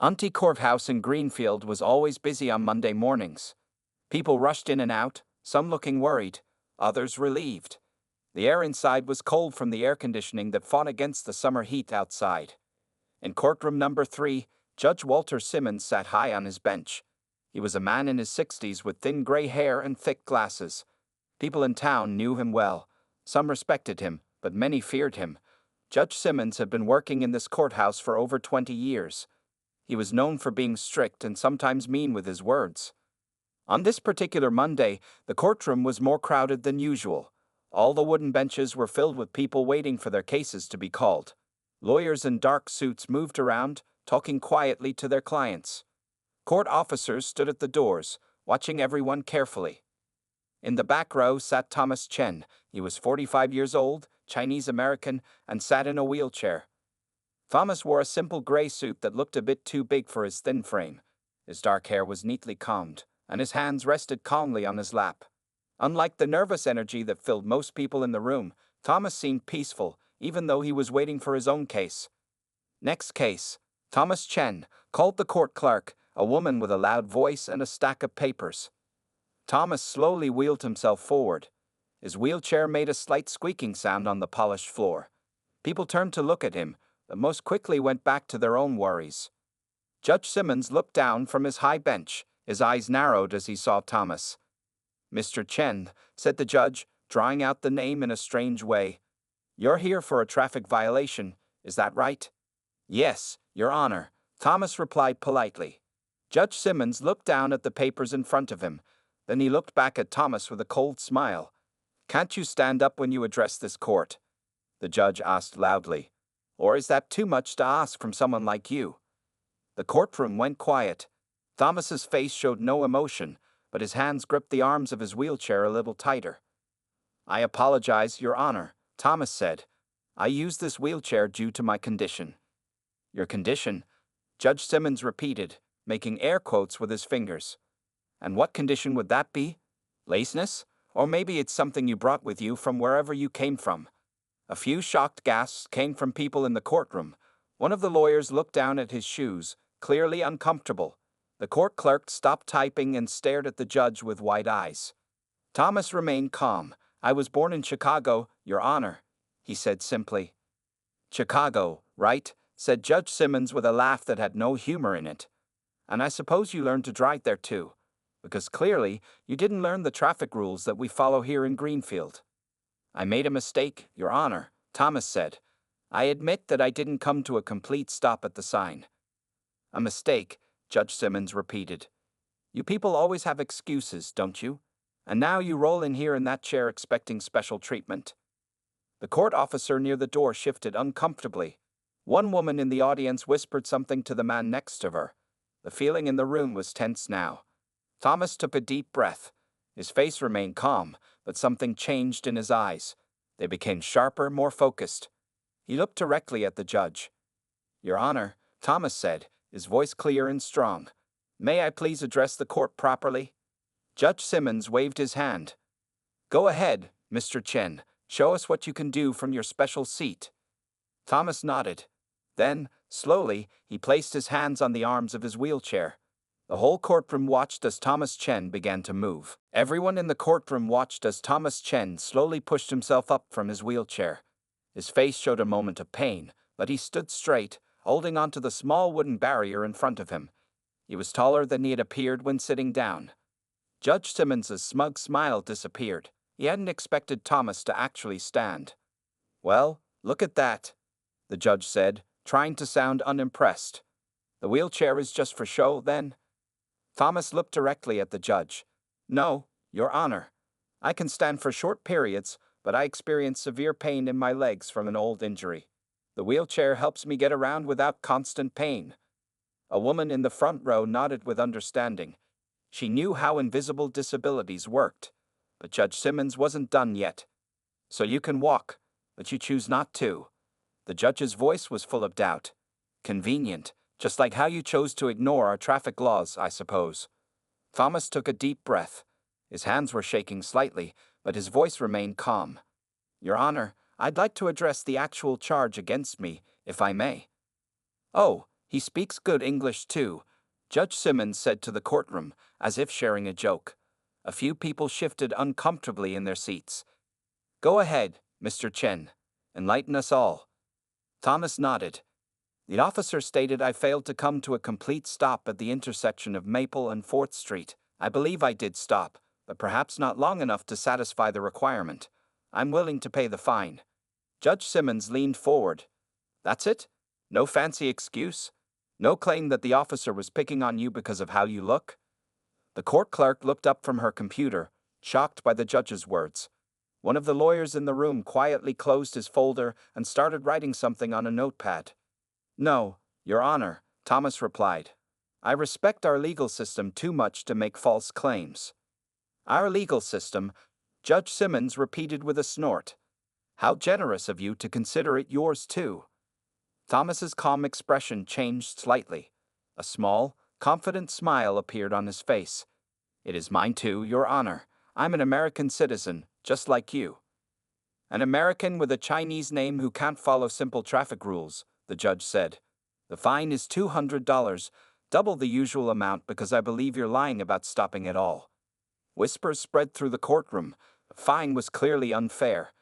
Auntie Courthouse in Greenfield was always busy on Monday mornings. People rushed in and out, some looking worried, others relieved. The air inside was cold from the air conditioning that fought against the summer heat outside. In courtroom number 3, Judge Walter Simmons sat high on his bench. He was a man in his 60s with thin gray hair and thick glasses. People in town knew him well. Some respected him, but many feared him. Judge Simmons had been working in this courthouse for over 20 years. He was known for being strict and sometimes mean with his words. On this particular Monday, the courtroom was more crowded than usual. All the wooden benches were filled with people waiting for their cases to be called. Lawyers in dark suits moved around, talking quietly to their clients. Court officers stood at the doors, watching everyone carefully. In the back row sat Thomas Chen. He was 45 years old, Chinese-American, and sat in a wheelchair. Thomas wore a simple gray suit that looked a bit too big for his thin frame. His dark hair was neatly combed, and his hands rested calmly on his lap. Unlike the nervous energy that filled most people in the room, Thomas seemed peaceful, even though he was waiting for his own case. Next case, Thomas Chen, called the court clerk, a woman with a loud voice and a stack of papers. Thomas slowly wheeled himself forward. His wheelchair made a slight squeaking sound on the polished floor. People turned to look at him, but most quickly went back to their own worries. Judge Simmons looked down from his high bench. His eyes narrowed as he saw Thomas. "Mr. Chen," said the judge, drawing out the name in a strange way. "You're here for a traffic violation, is that right?" "Yes, Your Honor," Thomas replied politely. Judge Simmons looked down at the papers in front of him. Then he looked back at Thomas with a cold smile. "Can't you stand up when you address this court?" the judge asked loudly. "Or is that too much to ask from someone like you?" The courtroom went quiet. Thomas's face showed no emotion, but his hands gripped the arms of his wheelchair a little tighter. "I apologize, Your Honor," Thomas said. "I use this wheelchair due to my condition." "Your condition?" Judge Simmons repeated, making air quotes with his fingers. "And what condition would that be? Laziness? Or maybe it's something you brought with you from wherever you came from?" A few shocked gasps came from people in the courtroom. One of the lawyers looked down at his shoes, clearly uncomfortable. The court clerk stopped typing and stared at the judge with wide eyes. Thomas remained calm. "I was born in Chicago, Your Honor," he said simply. "Chicago, right?" said Judge Simmons with a laugh that had no humor in it. "And I suppose you learned to drive there too, because clearly you didn't learn the traffic rules that we follow here in Greenfield." "I made a mistake, Your Honor," Thomas said. "I admit that I didn't come to a complete stop at the sign." "A mistake," Judge Simmons repeated. "You people always have excuses, don't you? And now you roll in here in that chair expecting special treatment." The court officer near the door shifted uncomfortably. One woman in the audience whispered something to the man next to her. The feeling in the room was tense now. Thomas took a deep breath. His face remained calm, but something changed in his eyes. They became sharper, more focused. He looked directly at the judge. "Your Honor," Thomas said, his voice clear and strong. "May I please address the court properly?" Judge Simmons waved his hand. "Go ahead, Mr. Chen. Show us what you can do from your special seat." Thomas nodded. Then, slowly, he placed his hands on the arms of his wheelchair. The whole courtroom watched as Thomas Chen began to move. Everyone in the courtroom watched as Thomas Chen slowly pushed himself up from his wheelchair. His face showed a moment of pain, but he stood straight, holding onto the small wooden barrier in front of him. He was taller than he had appeared when sitting down. Judge Simmons's smug smile disappeared. He hadn't expected Thomas to actually stand. "Well, look at that," the judge said, trying to sound unimpressed. "The wheelchair is just for show, then?" Thomas looked directly at the judge. "No, Your Honor. I can stand for short periods, but I experience severe pain in my legs from an old injury. The wheelchair helps me get around without constant pain." A woman in the front row nodded with understanding. She knew how invisible disabilities worked. But Judge Simmons wasn't done yet. "So you can walk, but you choose not to." The judge's voice was full of doubt. "Convenient, just like how you chose to ignore our traffic laws, I suppose." Thomas took a deep breath. His hands were shaking slightly, but his voice remained calm. "Your Honor, I'd like to address the actual charge against me, if I may." "Oh, He speaks good English too, Judge Simmons said to the courtroom, as if sharing a joke. A few people shifted uncomfortably in their seats. Go ahead, Mr. Chen. Enlighten us all. Thomas nodded. The officer stated I failed to come to a complete stop at the intersection of Maple and 4th Street. I believe I did stop, but perhaps not long enough to satisfy the requirement. I'm willing to pay the fine. Judge Simmons leaned forward. That's it? No fancy excuse? No claim that the officer was picking on you because of how you look? The court clerk looked up from her computer, shocked by the judge's words. One of the lawyers in the room quietly closed his folder and started writing something on a notepad. No, Your Honor, Thomas replied. I respect our legal system too much to make false claims. Our legal system, Judge Simmons repeated with a snort. How generous of you to consider it yours too. Thomas's calm expression changed slightly. A small, confident smile appeared on his face. It is mine too, Your Honor. I'm an American citizen, just like you. An American with a Chinese name who can't follow simple traffic rules, the judge said. The fine is $200, double the usual amount because I believe you're lying about stopping at all. Whispers spread through the courtroom. The fine was clearly unfair.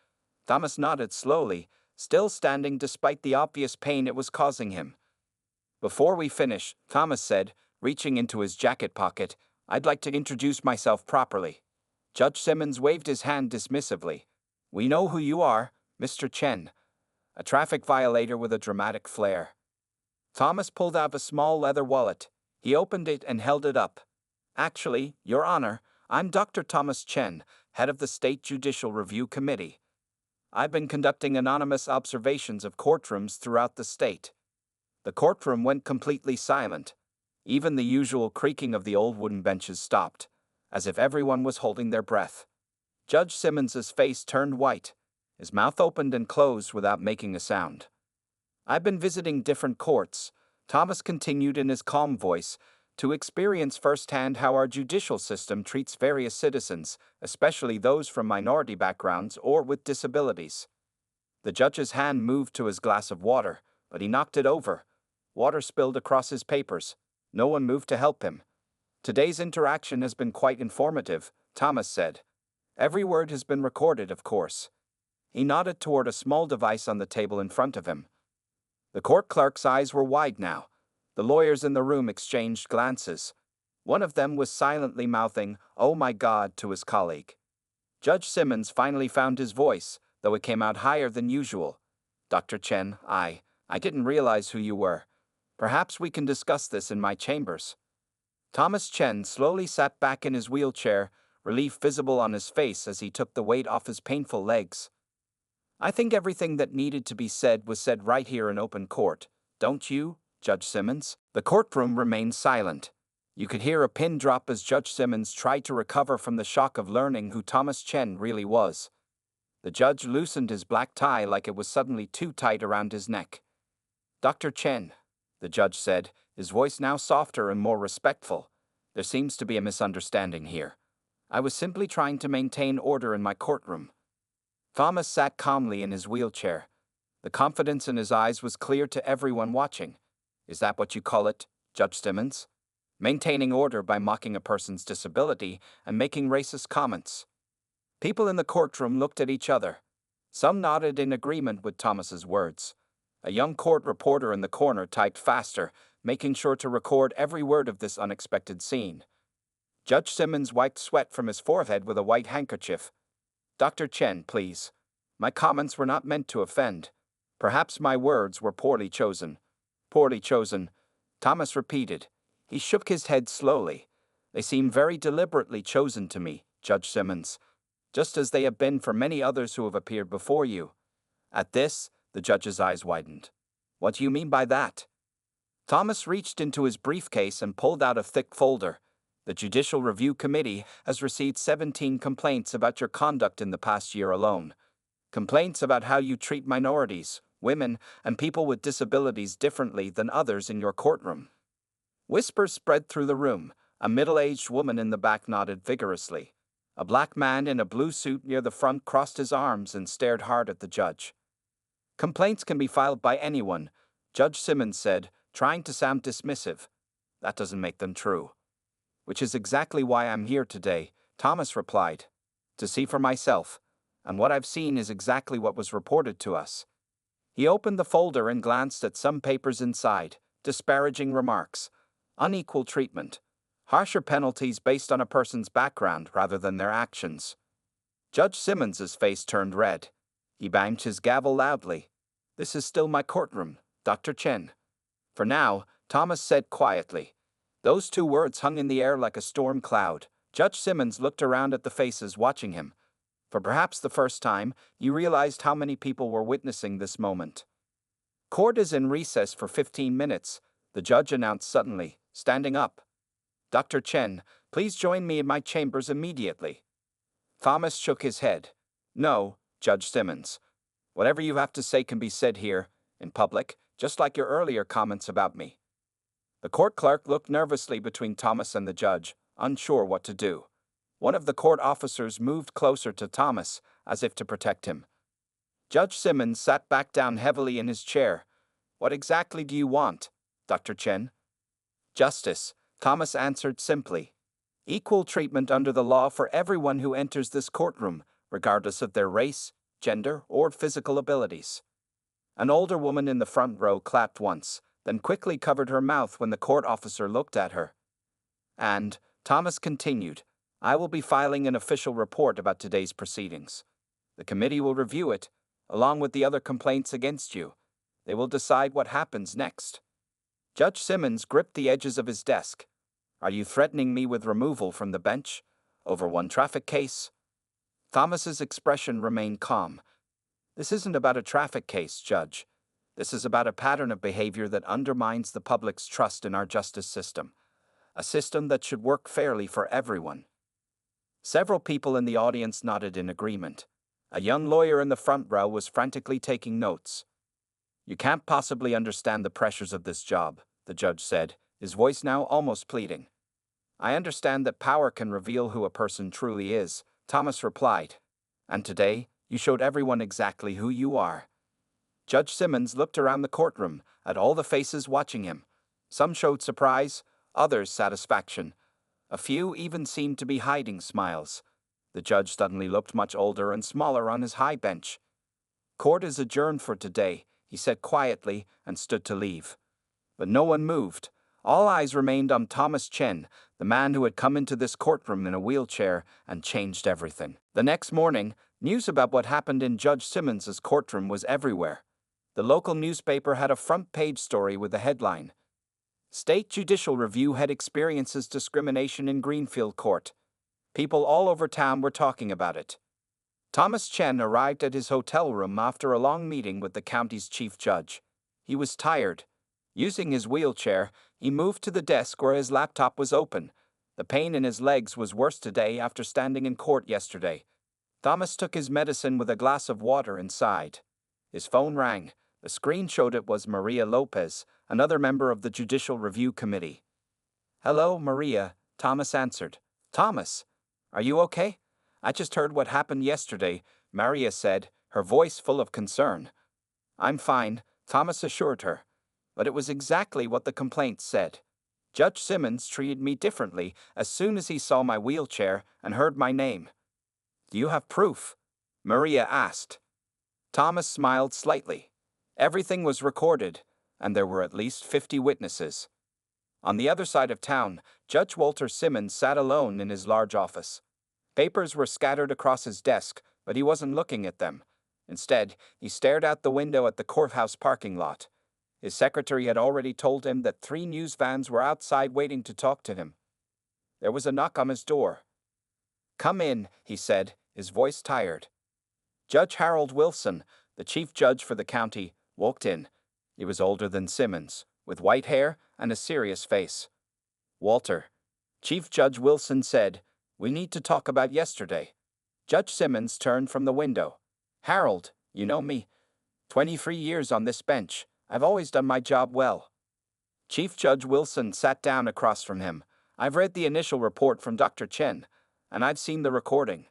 Thomas nodded slowly, still standing despite the obvious pain it was causing him. Before we finish, Thomas said, reaching into his jacket pocket, I'd like to introduce myself properly. Judge Simmons waved his hand dismissively. We know who you are, Mr. Chen. A traffic violator with a dramatic flair. Thomas pulled out a small leather wallet. He opened it and held it up. Actually, Your Honor, I'm Dr. Thomas Chen, head of the State Judicial Review Committee. I've been conducting anonymous observations of courtrooms throughout the state. The courtroom went completely silent. Even the usual creaking of the old wooden benches stopped, as if everyone was holding their breath. Judge Simmons's face turned white. His mouth opened and closed without making a sound. I've been visiting different courts, Thomas continued in his calm voice, to experience firsthand how our judicial system treats various citizens, especially those from minority backgrounds or with disabilities. The judge's hand moved to his glass of water, but he knocked it over. Water spilled across his papers. No one moved to help him. Today's interaction has been quite informative, Thomas said. Every word has been recorded, of course. He nodded toward a small device on the table in front of him. The court clerk's eyes were wide now. The lawyers in the room exchanged glances. One of them was silently mouthing, "Oh my God," to his colleague. Judge Simmons finally found his voice, though it came out higher than usual. Dr. Chen, I didn't realize who you were. Perhaps we can discuss this in my chambers. Thomas Chen slowly sat back in his wheelchair, relief visible on his face as he took the weight off his painful legs. I think everything that needed to be said was said right here in open court, don't you, Judge Simmons? The courtroom remained silent. You could hear a pin drop as Judge Simmons tried to recover from the shock of learning who Thomas Chen really was. The judge loosened his black tie like it was suddenly too tight around his neck. Dr. Chen, the judge said, his voice now softer and more respectful. There seems to be a misunderstanding here. I was simply trying to maintain order in my courtroom. Thomas sat calmly in his wheelchair. The confidence in his eyes was clear to everyone watching. Is that what you call it, Judge Simmons? Maintaining order by mocking a person's disability and making racist comments. People in the courtroom looked at each other. Some nodded in agreement with Thomas's words. A young court reporter in the corner typed faster, making sure to record every word of this unexpected scene. Judge Simmons wiped sweat from his forehead with a white handkerchief. Dr. Chen, please. My comments were not meant to offend. Perhaps my words were poorly chosen. Poorly chosen, Thomas repeated. He shook his head slowly. They seem very deliberately chosen to me, Judge Simmons, just as they have been for many others who have appeared before you. At this, the judge's eyes widened. What do you mean by that? Thomas reached into his briefcase and pulled out a thick folder. The Judicial Review Committee has received 17 complaints about your conduct in the past year alone. Complaints about how you treat minorities, women, and people with disabilities differently than others in your courtroom. Whispers spread through the room. A middle-aged woman in the back nodded vigorously. A black man in a blue suit near the front crossed his arms and stared hard at the judge. Complaints can be filed by anyone, Judge Simmons said, trying to sound dismissive. That doesn't make them true. Which is exactly why I'm here today, Thomas replied. To see for myself. And what I've seen is exactly what was reported to us. He opened the folder and glanced at some papers inside. Disparaging remarks. Unequal treatment. Harsher penalties based on a person's background rather than their actions. Judge Simmons's face turned red. He banged his gavel loudly. This is still my courtroom, Dr. Chen. For now, Thomas said quietly. Those two words hung in the air like a storm cloud. Judge Simmons looked around at the faces watching him. For perhaps the first time, he realized how many people were witnessing this moment. Court is in recess for 15 minutes, the judge announced suddenly, standing up. Dr. Chen, please join me in my chambers immediately. Thomas shook his head. No, Judge Simmons. Whatever you have to say can be said here, in public, just like your earlier comments about me. The court clerk looked nervously between Thomas and the judge, unsure what to do. One of the court officers moved closer to Thomas, as if to protect him. Judge Simmons sat back down heavily in his chair. What exactly do you want, Dr. Chen? Justice, Thomas answered simply. Equal treatment under the law for everyone who enters this courtroom, regardless of their race, gender, or physical abilities. An older woman in the front row clapped once, then quickly covered her mouth when the court officer looked at her. And, Thomas continued, I will be filing an official report about today's proceedings. The committee will review it, along with the other complaints against you. They will decide what happens next. Judge Simmons gripped the edges of his desk. Are you threatening me with removal from the bench over one traffic case? Thomas's expression remained calm. This isn't about a traffic case, Judge. This is about a pattern of behavior that undermines the public's trust in our justice system. A system that should work fairly for everyone. Several people in the audience nodded in agreement. A young lawyer in the front row was frantically taking notes. You can't possibly understand the pressures of this job, the judge said, his voice now almost pleading. I understand that power can reveal who a person truly is, Thomas replied. And today, you showed everyone exactly who you are. Judge Simmons looked around the courtroom, at all the faces watching him. Some showed surprise, others satisfaction. A few even seemed to be hiding smiles. The judge suddenly looked much older and smaller on his high bench. Court is adjourned for today, he said quietly and stood to leave. But no one moved. All eyes remained on Thomas Chen, the man who had come into this courtroom in a wheelchair and changed everything. The next morning, news about what happened in Judge Simmons's courtroom was everywhere. The local newspaper had a front-page story with the headline, State Judicial Review Head Experiences Discrimination in Greenfield Court. People all over town were talking about it. Thomas Chen arrived at his hotel room after a long meeting with the county's chief judge. He was tired. Using his wheelchair, he moved to the desk where his laptop was open. The pain in his legs was worse today after standing in court yesterday. Thomas took his medicine with a glass of water inside. His phone rang. The screen showed it was Maria Lopez, another member of the Judicial Review Committee. Hello, Maria, Thomas answered. Thomas, are you okay? I just heard what happened yesterday, Maria said, her voice full of concern. I'm fine, Thomas assured her. But it was exactly what the complaint said. Judge Simmons treated me differently as soon as he saw my wheelchair and heard my name. Do you have proof? Maria asked. Thomas smiled slightly. Everything was recorded, and there were at least 50 witnesses. On the other side of town, Judge Walter Simmons sat alone in his large office. Papers were scattered across his desk, but he wasn't looking at them. Instead, he stared out the window at the courthouse parking lot. His secretary had already told him that 3 news vans were outside waiting to talk to him. There was a knock on his door. Come in, he said, his voice tired. Judge Harold Wilson, the chief judge for the county, walked in. He was older than Simmons, with white hair and a serious face. Walter, Chief Judge Wilson said, we need to talk about yesterday. Judge Simmons turned from the window. Harold, you know me. 23 years on this bench. I've always done my job well. Chief Judge Wilson sat down across from him. I've read the initial report from Dr. Chen, and I've seen the recording.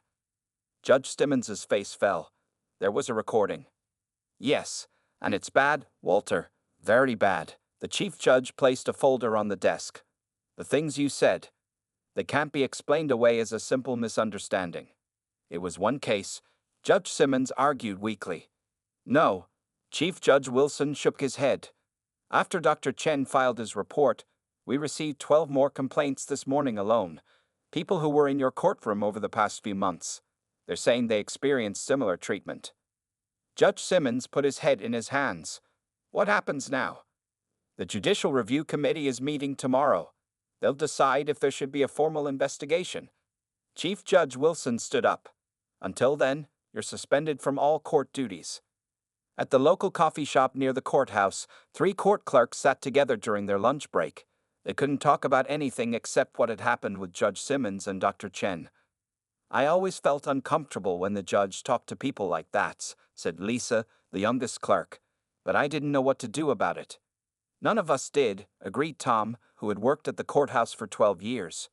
Judge Simmons's face fell. There was a recording. Yes, and it's bad, Walter. Very bad. The chief judge placed a folder on the desk. The things you said, they can't be explained away as a simple misunderstanding. It was one case. Judge Simmons argued weakly. No. Chief Judge Wilson shook his head. After Dr. Chen filed his report, we received 12 more complaints this morning alone. People who were in your courtroom over the past few months. They're saying they experienced similar treatment. Judge Simmons put his head in his hands. What happens now? The Judicial Review Committee is meeting tomorrow. They'll decide if there should be a formal investigation. Chief Judge Wilson stood up. Until then, you're suspended from all court duties. At the local coffee shop near the courthouse, 3 court clerks sat together during their lunch break. They couldn't talk about anything except what had happened with Judge Simmons and Dr. Chen. I always felt uncomfortable when the judge talked to people like that, said Lisa, the youngest clerk, but I didn't know what to do about it. None of us did, agreed Tom, who had worked at the courthouse for 12 years.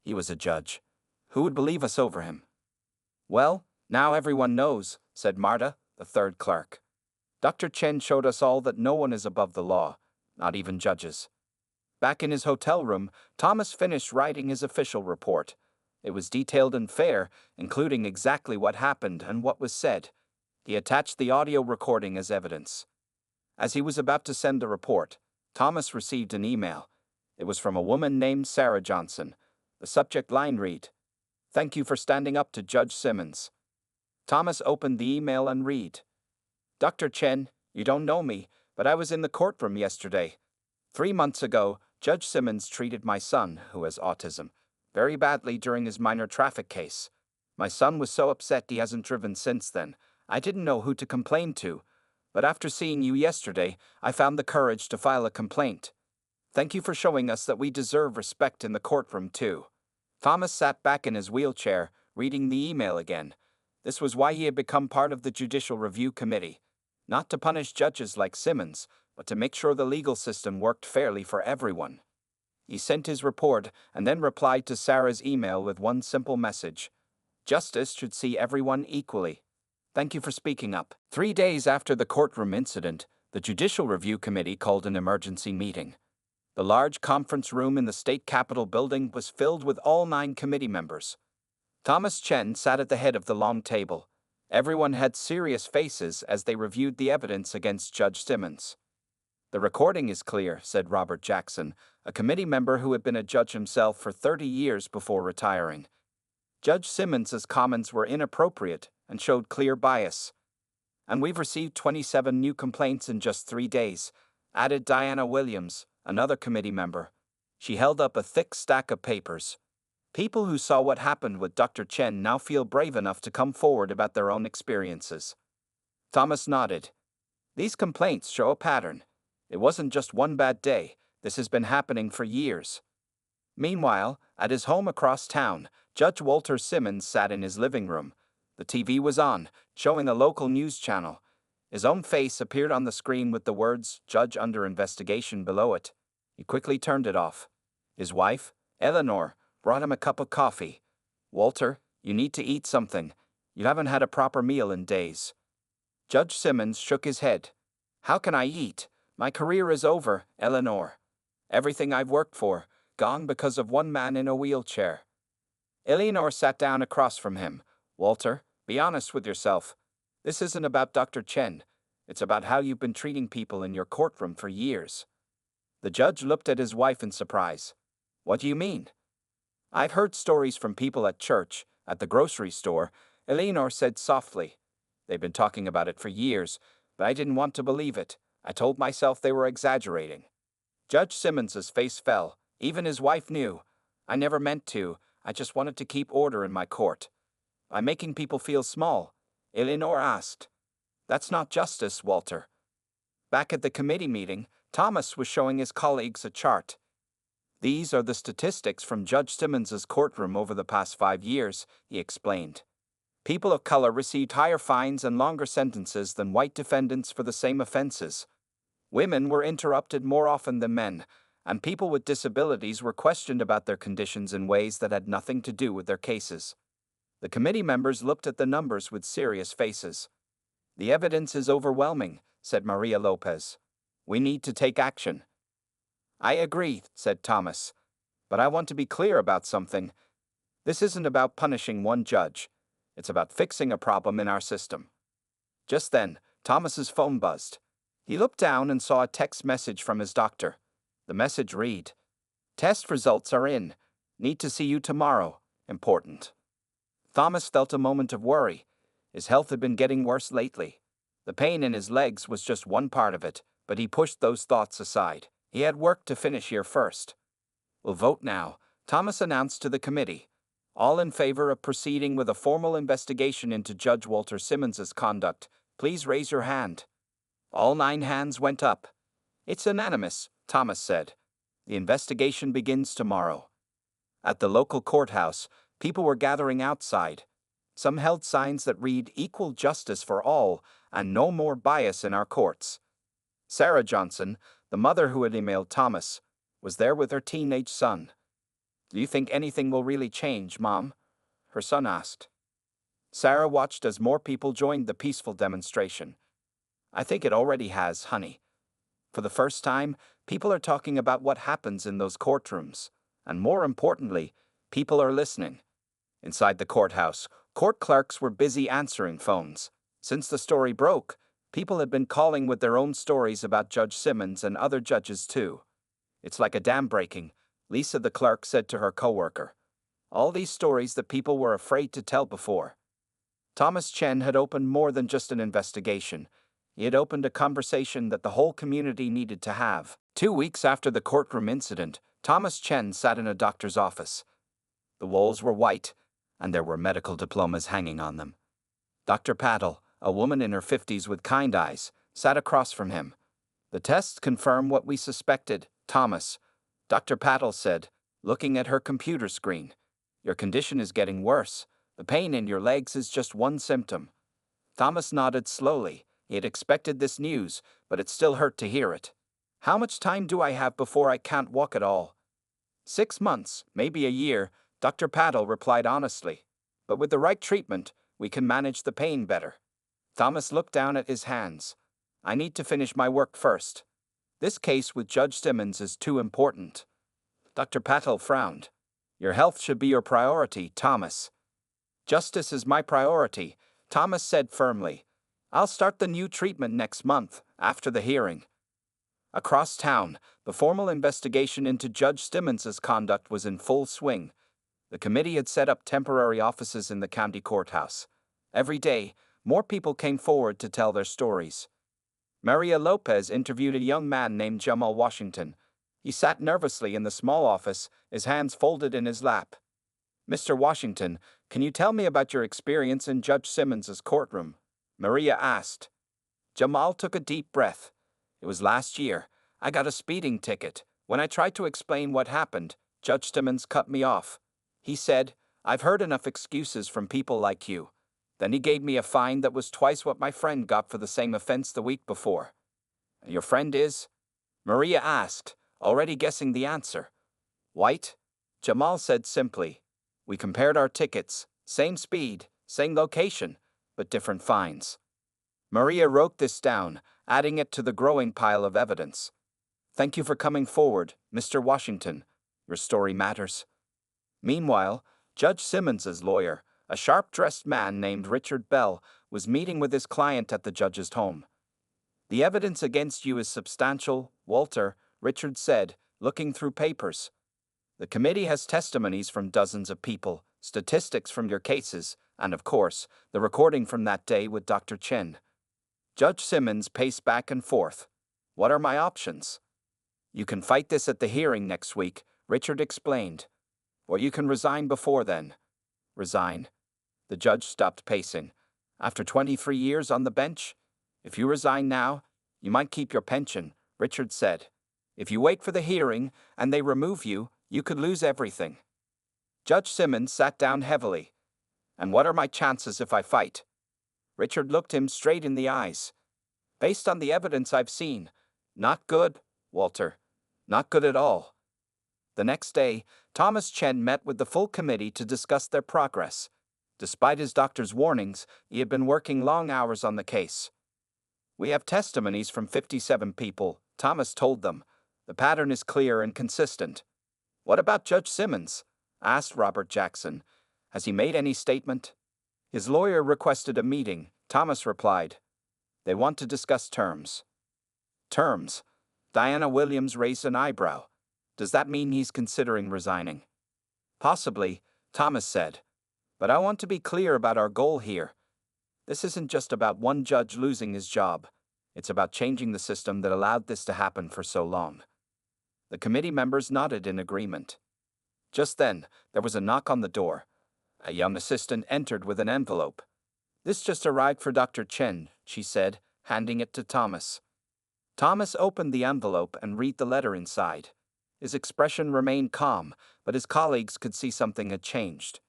He was a judge. Who would believe us over him? Well, now everyone knows, said Marta, the third clerk. Dr. Chen showed us all that no one is above the law, not even judges. Back in his hotel room, Thomas finished writing his official report. It was detailed and fair, including exactly what happened and what was said. He attached the audio recording as evidence. As he was about to send the report, Thomas received an email. It was from a woman named Sarah Johnson. The subject line read, "Thank you for standing up to Judge Simmons." Thomas opened the email and read, "Dr. Chen, you don't know me, but I was in the courtroom yesterday. 3 months ago, Judge Simmons treated my son, who has autism, very badly during his minor traffic case. My son was so upset he hasn't driven since then. I didn't know who to complain to, but after seeing you yesterday, I found the courage to file a complaint. Thank you for showing us that we deserve respect in the courtroom, too." Thomas sat back in his wheelchair, reading the email again. This was why he had become part of the Judicial Review Committee. Not to punish judges like Simmons, but to make sure the legal system worked fairly for everyone. He sent his report and then replied to Sarah's email with one simple message. Justice should see everyone equally. Thank you for speaking up. 3 days after the courtroom incident, the Judicial Review Committee called an emergency meeting. The large conference room in the state capitol building was filled with all 9 committee members. Thomas Chen sat at the head of the long table. Everyone had serious faces as they reviewed the evidence against Judge Simmons. "The recording is clear," said Robert Jackson, a committee member who had been a judge himself for 30 years before retiring. "Judge Simmons's comments were inappropriate and showed clear bias. And we've received 27 new complaints in just 3 days," added Diana Williams, another committee member. She held up a thick stack of papers. People who saw what happened with Dr. Chen now feel brave enough to come forward about their own experiences. Thomas nodded. "These complaints show a pattern. It wasn't just one bad day. This has been happening for years." Meanwhile, at his home across town, Judge Walter Simmons sat in his living room. The TV was on, showing a local news channel. His own face appeared on the screen with the words, "Judge under investigation," below it. He quickly turned it off. His wife, Eleanor, brought him a cup of coffee. "Walter, you need to eat something. You haven't had a proper meal in days." Judge Simmons shook his head. "How can I eat? My career is over, Eleanor. Everything I've worked for, gone because of one man in a wheelchair." Eleanor sat down across from him. "Walter, be honest with yourself. This isn't about Dr. Chen. It's about how you've been treating people in your courtroom for years." The judge looked at his wife in surprise. "What do you mean?" "I've heard stories from people at church, at the grocery store," Eleanor said softly. "They've been talking about it for years, but I didn't want to believe it. I told myself they were exaggerating." Judge Simmons's face fell. Even his wife knew. "I never meant to. I just wanted to keep order in my court." "By making people feel small?" Eleanor asked. "That's not justice, Walter." Back at the committee meeting, Thomas was showing his colleagues a chart. "These are the statistics from Judge Simmons's courtroom over the past 5 years, he explained. People of color received higher fines and longer sentences than white defendants for the same offenses. Women were interrupted more often than men, and people with disabilities were questioned about their conditions in ways that had nothing to do with their cases. The committee members looked at the numbers with serious faces. "The evidence is overwhelming," said Maria Lopez. "We need to take action." I agree, said Thomas. But I want to be clear about something. This isn't about punishing one judge. It's about fixing a problem in our system. Just then, Thomas's phone buzzed. He looked down and saw a text message from his doctor. The message read, "Test results are in. Need to see you tomorrow. Important." Thomas felt a moment of worry. His health had been getting worse lately. The pain in his legs was just one part of it, but he pushed those thoughts aside. He had work to finish here first. "We'll vote now," Thomas announced to the committee. "All in favor of proceeding with a formal investigation into Judge Walter Simmons's conduct, please raise your hand." All 9 hands went up. "It's unanimous," Thomas said. "The investigation begins tomorrow." At the local courthouse, people were gathering outside. Some held signs that read "Equal justice for all" and "No more bias in our courts." Sarah Johnson, the mother who had emailed Thomas, was there with her teenage son. "Do you think anything will really change, Mom?" her son asked. Sarah watched as more people joined the peaceful demonstration. "I think it already has, honey. For the first time, people are talking about what happens in those courtrooms. And more importantly, people are listening." Inside the courthouse, court clerks were busy answering phones. Since the story broke, people had been calling with their own stories about Judge Simmons and other judges too. "It's like a dam breaking," Lisa the clerk said to her coworker. "All these stories that people were afraid to tell before." Thomas Chen had opened more than just an investigation. He had opened a conversation that the whole community needed to have. 2 weeks after the courtroom incident, Thomas Chen sat in a doctor's office. The walls were white, and there were medical diplomas hanging on them. Dr. Patel, a woman in her 50s with kind eyes, sat across from him. "The tests confirm what we suspected, Thomas," Dr. Patel said, looking at her computer screen. "Your condition is getting worse. The pain in your legs is just one symptom." Thomas nodded slowly. He had expected this news, but it still hurt to hear it. "How much time do I have before I can't walk at all?" 6 months, maybe a year, Dr. Patel replied honestly. "But with the right treatment, we can manage the pain better." Thomas looked down at his hands. "I need to finish my work first. This case with Judge Simmons is too important." Dr. Patel frowned. "Your health should be your priority, Thomas." "Justice is my priority," Thomas said firmly. "I'll start the new treatment next month, after the hearing." Across town, the formal investigation into Judge Simmons's conduct was in full swing. The committee had set up temporary offices in the county courthouse. Every day, more people came forward to tell their stories. Maria Lopez interviewed a young man named Jamal Washington. He sat nervously in the small office, his hands folded in his lap. "Mr. Washington, can you tell me about your experience in Judge Simmons's courtroom?" Maria asked. Jamal took a deep breath. "It was last year. I got a speeding ticket. When I tried to explain what happened, Judge Simmons cut me off. He said, 'I've heard enough excuses from people like you.' Then he gave me a fine that was twice what my friend got for the same offense the week before." "Your friend is?" Maria asked, already guessing the answer. "White?" Jamal said simply. "We compared our tickets. Same speed, same location, but different fines." Maria wrote this down, adding it to the growing pile of evidence. "Thank you for coming forward, Mr. Washington. Your story matters." Meanwhile, Judge Simmons's lawyer, a sharp-dressed man named Richard Bell, was meeting with his client at the judge's home. "The evidence against you is substantial, Walter," Richard said, looking through papers. "The committee has testimonies from dozens of people, statistics from your cases, and of course, the recording from that day with Dr. Chen." Judge Simmons paced back and forth. "What are my options?" "You can fight this at the hearing next week," Richard explained. "Or you can resign before then." "Resign?" The judge stopped pacing. "After 23 years on the bench? If you resign now, you might keep your pension," Richard said. "If you wait for the hearing and they remove you, you could lose everything." Judge Simmons sat down heavily. "And what are my chances if I fight?" Richard looked him straight in the eyes. "Based on the evidence I've seen, not good, Walter. Not good at all." The next day, Thomas Chen met with the full committee to discuss their progress. Despite his doctor's warnings, he had been working long hours on the case. "We have testimonies from 57 people," Thomas told them. The pattern is clear and consistent. What about Judge Simmons? Asked Robert Jackson. Has he made any statement? His lawyer requested a meeting, Thomas replied. They want to discuss terms. Terms? Diana Williams raised an eyebrow. Does that mean he's considering resigning? Possibly, Thomas said. But I want to be clear about our goal here. This isn't just about one judge losing his job. It's about changing the system that allowed this to happen for so long. The committee members nodded in agreement. Just then, there was a knock on the door. A young assistant entered with an envelope. This just arrived for Dr. Chen, she said, handing it to Thomas. Thomas opened the envelope and read the letter inside. His expression remained calm, but his colleagues could see something had changed.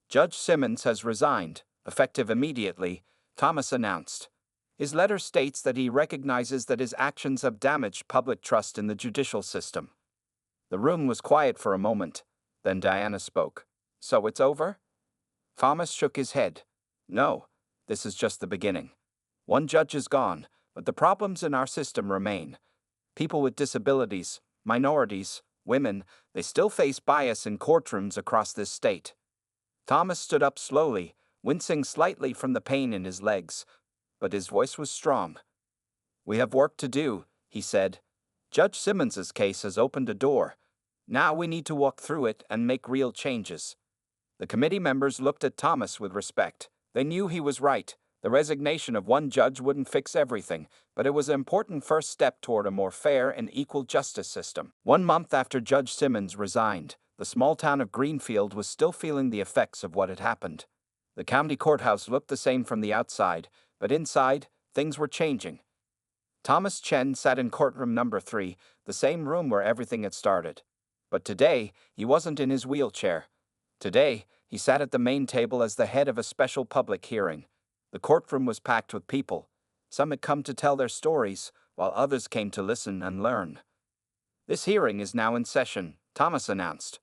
Judge Simmons has resigned, effective immediately, Thomas announced. His letter states that he recognizes that his actions have damaged public trust in the judicial system. The room was quiet for a moment. Then Diana spoke. So it's over? Thomas shook his head. No, this is just the beginning. One judge is gone, but the problems in our system remain. People with disabilities, minorities, women, they still face bias in courtrooms across this state. Thomas stood up slowly, wincing slightly from the pain in his legs, but his voice was strong. We have work to do, he said. Judge Simmons's case has opened a door. Now we need to walk through it and make real changes. The committee members looked at Thomas with respect. They knew he was right. The resignation of one judge wouldn't fix everything, but it was an important first step toward a more fair and equal justice system. 1 month after Judge Simmons resigned, the small town of Greenfield was still feeling the effects of what had happened. The county courthouse looked the same from the outside, but inside, things were changing. Thomas Chen sat in courtroom number 3, the same room where everything had started. But today, he wasn't in his wheelchair. Today, he sat at the main table as the head of a special public hearing. The courtroom was packed with people. Some had come to tell their stories, while others came to listen and learn. This hearing is now in session, Thomas announced.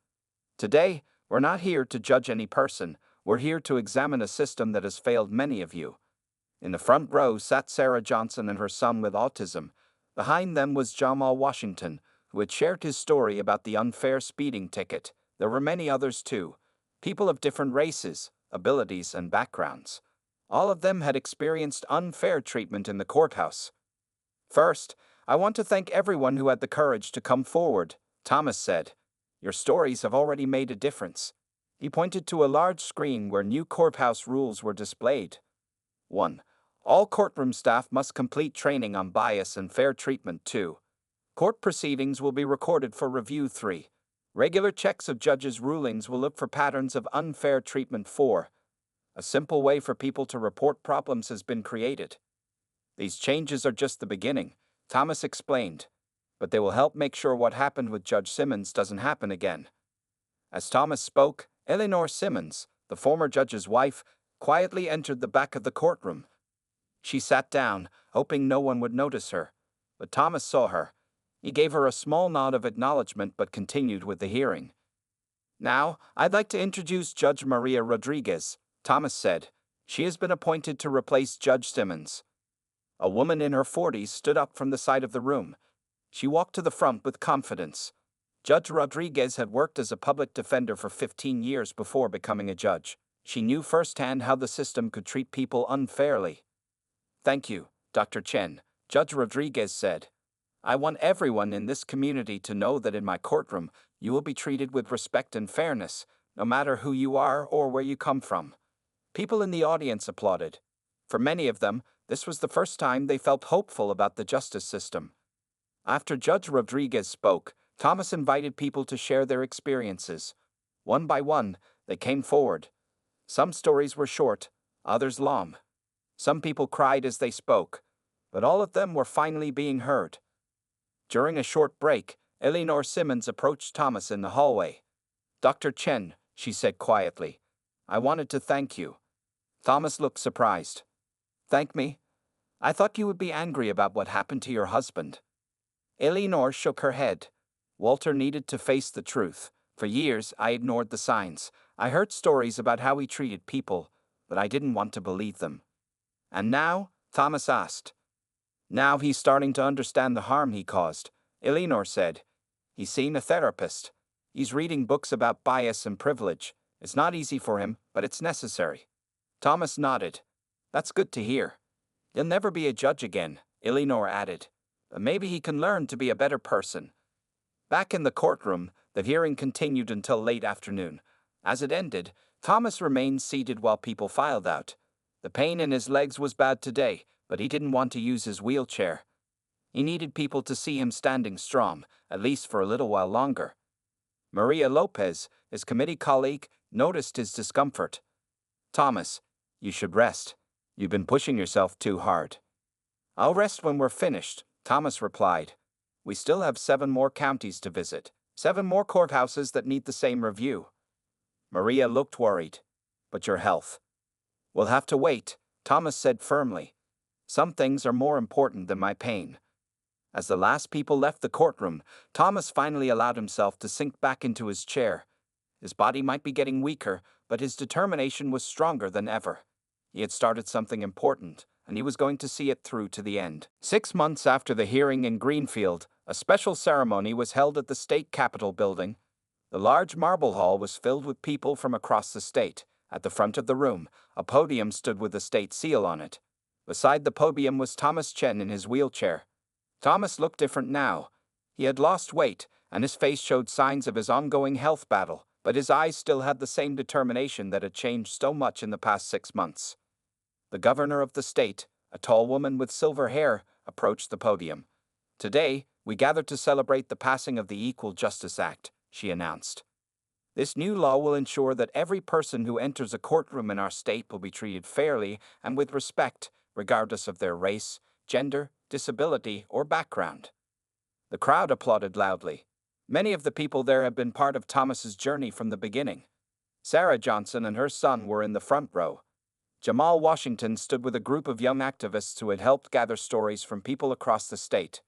Today, we're not here to judge any person. We're here to examine a system that has failed many of you. In the front row sat Sarah Johnson and her son with autism. Behind them was Jamal Washington, who had shared his story about the unfair speeding ticket. There were many others too, people of different races, abilities, and backgrounds. All of them had experienced unfair treatment in the courthouse. First, I want to thank everyone who had the courage to come forward, Thomas said. Your stories have already made a difference. He pointed to a large screen where new courthouse rules were displayed. 1. All courtroom staff must complete training on bias and fair treatment. 2. Court proceedings will be recorded for review. 3. Regular checks of judges' rulings will look for patterns of unfair treatment. 4. A simple way for people to report problems has been created. These changes are just the beginning, Thomas explained, but they will help make sure what happened with Judge Simmons doesn't happen again. As Thomas spoke, Eleanor Simmons, the former judge's wife, quietly entered the back of the courtroom. She sat down, hoping no one would notice her, but Thomas saw her. He gave her a small nod of acknowledgement but continued with the hearing. Now, I'd like to introduce Judge Maria Rodriguez, Thomas said. She has been appointed to replace Judge Simmons. A woman in her 40s stood up from the side of the room. She walked to the front with confidence. Judge Rodriguez had worked as a public defender for 15 years before becoming a judge. She knew firsthand how the system could treat people unfairly. Thank you, Dr. Chen, Judge Rodriguez said. I want everyone in this community to know that in my courtroom, you will be treated with respect and fairness, no matter who you are or where you come from. People in the audience applauded. For many of them, this was the first time they felt hopeful about the justice system. After Judge Rodriguez spoke, Thomas invited people to share their experiences. One by one, they came forward. Some stories were short, others long. Some people cried as they spoke, but all of them were finally being heard. During a short break, Eleanor Simmons approached Thomas in the hallway. Dr. Chen, she said quietly, I wanted to thank you. Thomas looked surprised. Thank me? I thought you would be angry about what happened to your husband. Eleanor shook her head. Walter needed to face the truth. For years, I ignored the signs. I heard stories about how he treated people, but I didn't want to believe them. And now, Thomas asked. Now he's starting to understand the harm he caused. Eleanor said. He's seen a therapist. He's reading books about bias and privilege. It's not easy for him, but it's necessary. Thomas nodded. That's good to hear. He'll never be a judge again, Eleanor added. But maybe he can learn to be a better person. Back in the courtroom, the hearing continued until late afternoon. As it ended, Thomas remained seated while people filed out. The pain in his legs was bad today, but he didn't want to use his wheelchair. He needed people to see him standing strong, at least for a little while longer. Maria Lopez, his committee colleague, noticed his discomfort. Thomas, you should rest. You've been pushing yourself too hard. I'll rest when we're finished, Thomas replied. We still have 7 more counties to visit, 7 more courthouses that need the same review. Maria looked worried. But your health? We'll have to wait, Thomas said firmly. Some things are more important than my pain. As the last people left the courtroom, Thomas finally allowed himself to sink back into his chair. His body might be getting weaker, but his determination was stronger than ever. He had started something important, and he was going to see it through to the end. 6 months after the hearing in Greenfield, a special ceremony was held at the state capitol building. The large marble hall was filled with people from across the state. At the front of the room, a podium stood with the state seal on it. Beside the podium was Thomas Chen in his wheelchair. Thomas looked different now. He had lost weight, and his face showed signs of his ongoing health battle, but his eyes still had the same determination that had changed so much in the past 6 months. The governor of the state, a tall woman with silver hair, approached the podium. Today, we gather to celebrate the passing of the Equal Justice Act, she announced. This new law will ensure that every person who enters a courtroom in our state will be treated fairly and with respect, regardless of their race, gender, disability, or background. The crowd applauded loudly. Many of the people there have been part of Thomas's journey from the beginning. Sarah Johnson and her son were in the front row. Jamal Washington stood with a group of young activists who had helped gather stories from people across the state.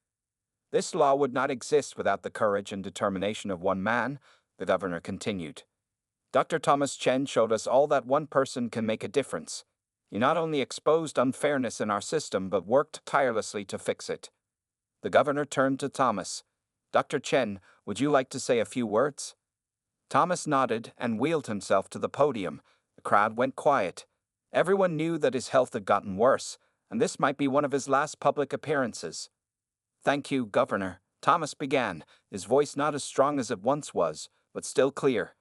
This law would not exist without the courage and determination of one man, the governor continued. Dr. Thomas Chen showed us all that one person can make a difference. He not only exposed unfairness in our system but worked tirelessly to fix it. The governor turned to Thomas. Dr. Chen, would you like to say a few words? Thomas nodded and wheeled himself to the podium. The crowd went quiet. Everyone knew that his health had gotten worse, and this might be one of his last public appearances. Thank you, Governor, Thomas began, his voice not as strong as it once was, but still clear.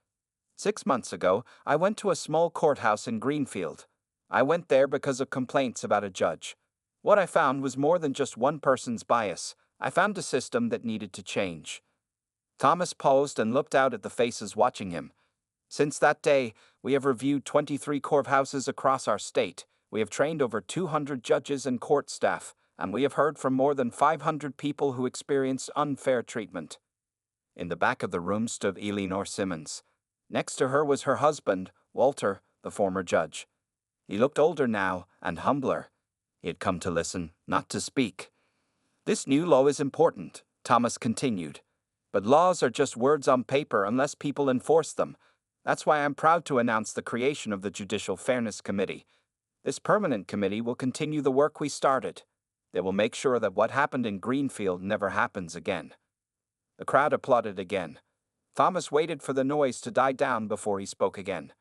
6 months ago, I went to a small courthouse in Greenfield. I went there because of complaints about a judge. What I found was more than just one person's bias. I found a system that needed to change. Thomas paused and looked out at the faces watching him. Since that day, we have reviewed 23 courthouses across our state. We have trained over 200 judges and court staff, and we have heard from more than 500 people who experienced unfair treatment. In the back of the room stood Eleanor Simmons. Next to her was her husband, Walter, the former judge. He looked older now and humbler. He had come to listen, not to speak. This new law is important, Thomas continued. But laws are just words on paper unless people enforce them. That's why I'm proud to announce the creation of the Judicial Fairness Committee. This permanent committee will continue the work we started. They will make sure that what happened in Greenfield never happens again. The crowd applauded again. Thomas waited for the noise to die down before he spoke again.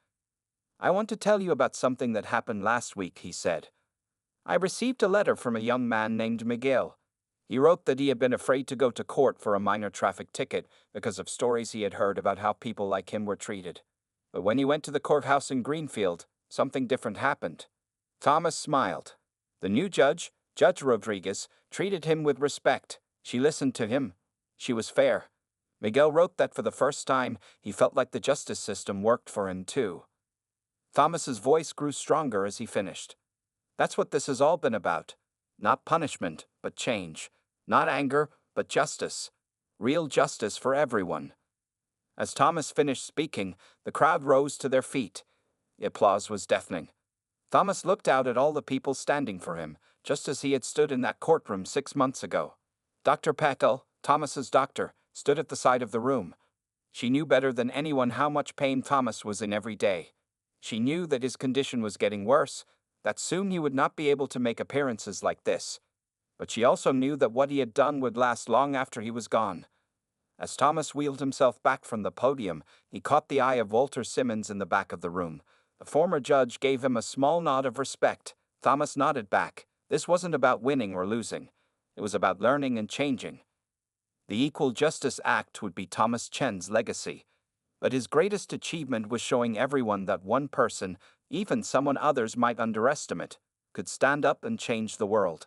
I want to tell you about something that happened last week, he said. I received a letter from a young man named Miguel. He wrote that he had been afraid to go to court for a minor traffic ticket because of stories he had heard about how people like him were treated. But when he went to the courthouse in Greenfield, something different happened. Thomas smiled. The new judge, Judge Rodriguez, treated him with respect. She listened to him. She was fair. Miguel wrote that for the first time, he felt like the justice system worked for him too. Thomas's voice grew stronger as he finished. That's what this has all been about. Not punishment, but change. Not anger, but justice. Real justice for everyone. As Thomas finished speaking, the crowd rose to their feet. The applause was deafening. Thomas looked out at all the people standing for him, just as he had stood in that courtroom 6 months ago. Dr. Patel, Thomas's doctor, stood at the side of the room. She knew better than anyone how much pain Thomas was in every day. She knew that his condition was getting worse, that soon he would not be able to make appearances like this. but she also knew that what he had done would last long after he was gone. As Thomas wheeled himself back from the podium, he caught the eye of Walter Simmons in the back of the room. The former judge gave him a small nod of respect. Thomas nodded back. This wasn't about winning or losing. It was about learning and changing. The Equal Justice Act would be Thomas Chen's legacy. But his greatest achievement was showing everyone that one person, even someone others might underestimate, could stand up and change the world.